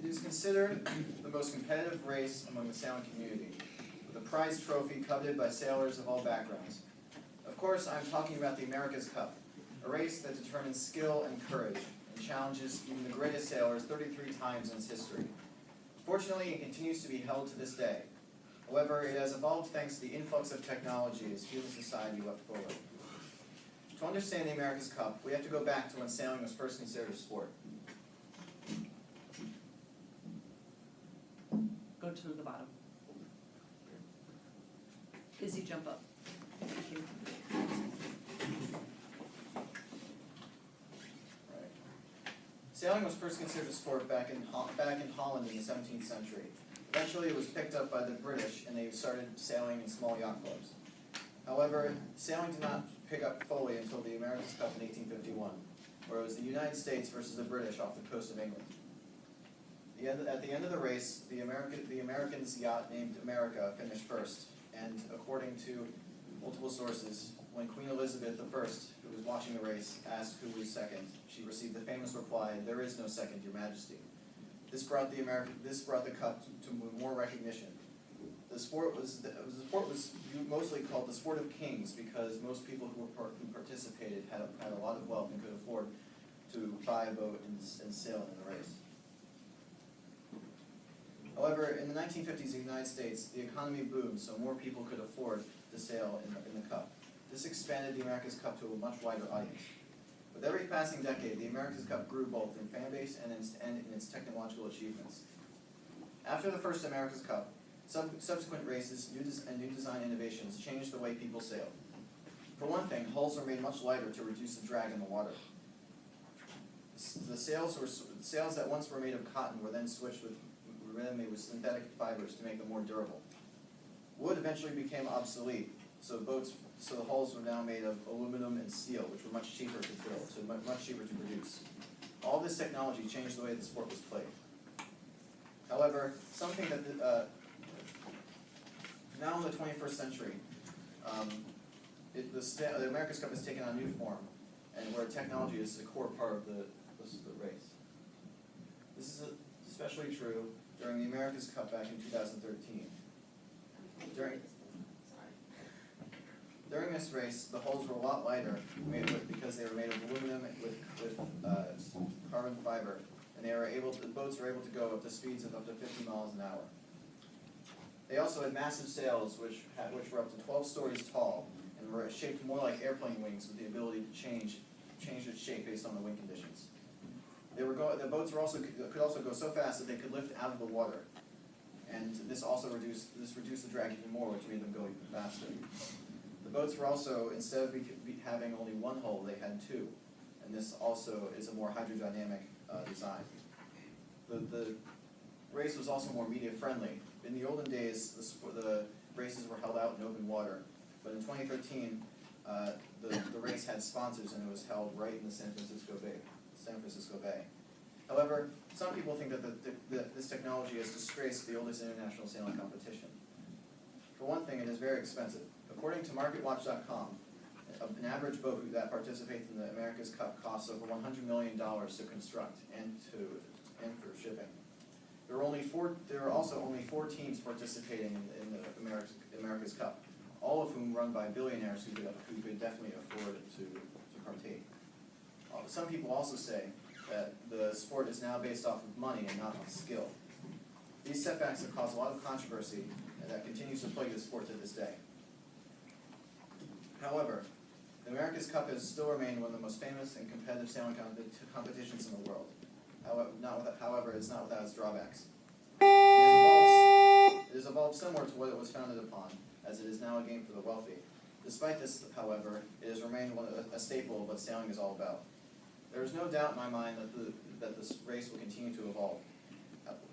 It is considered the most competitive race among the sailing community, with a prize trophy coveted by sailors of all backgrounds. Of course, I'm talking about the America's Cup, a race that determines skill and courage, and challenges even the greatest sailors 33 times in its history. Fortunately, it continues to be held to this day. However, it has evolved thanks to the influx of technology as human society leapt forward. To understand the America's Cup, we have to go back to when sailing was first considered a sport. Go to the bottom. Izzy, jump up. Thank you. Right. Sailing was first considered a sport back in Holland in the 17th century. Eventually, it was picked up by the British, and they started sailing in small yacht clubs. However, sailing did not pick up fully until the America's Cup in 1851, where it was the United States versus the British off the coast of England. At the end of the race, the Americans' yacht named America finished first, and according to multiple sources, when Queen Elizabeth I, who was watching the race, asked who was second, she received the famous reply, "There is no second, Your Majesty." This brought the cup to more recognition. The sport was mostly called the sport of kings because most people who participated had a lot of wealth and could afford to buy a boat and sail in the race. However, in the 1950s in the United States, the economy boomed, so more people could afford to sail in the Cup. This expanded the America's Cup to a much wider audience. With every passing decade, the America's Cup grew both in fan base and in its technological achievements. After the first America's Cup, subsequent races and new design innovations changed the way people sailed. For one thing, hulls were made much lighter to reduce the drag in the water. The sails that once were made of cotton were then made with synthetic fibers to make them more durable. Wood eventually became obsolete, so the hulls were now made of aluminum and steel, which were much cheaper to build, so much cheaper to produce. All this technology changed the way the sport was played. However, something that now in the 21st century, the America's Cup has taken on a new form, and where technology is a core part of the race. This is especially true during the America's Cup back in 2013. During this race, the hulls were a lot lighter because they were made of aluminum with carbon fiber, and the boats were able to go up to speeds of up to 50 miles an hour. They also had massive sails, which were up to 12 stories tall, and were shaped more like airplane wings with the ability to change its shape based on the wind conditions. The boats could also go so fast that they could lift out of the water, and this reduced the drag even more, which made them go even faster. The boats were also, instead of having only one hull, they had two, and this also is a more hydrodynamic design. The race was also more media friendly. In the olden days, the races were held out in open water, but in 2013, the race had sponsors, and it was held right in the San Francisco Bay. However, some people think that this technology has disgraced the oldest international sailing competition. For one thing, it is very expensive. According to MarketWatch.com, an average boat that participates in the America's Cup costs over $100 million to construct and for shipping. There are also only 4 teams participating in the America's Cup, all of whom run by billionaires who could definitely afford to partake. Some people also say that the sport is now based off of money and not on skill. These setbacks have caused a lot of controversy, and that continues to plague the sport to this day. However, the America's Cup has still remained one of the most famous and competitive sailing competitions in the world. However, it's not without its drawbacks. It has evolved similar to what it was founded upon, as it is now a game for the wealthy. Despite this, however, it has remained a staple of what sailing is all about. There is no doubt in my mind that this race will continue to evolve.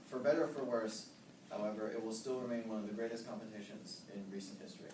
For better or for worse, however, it will still remain one of the greatest competitions in recent history.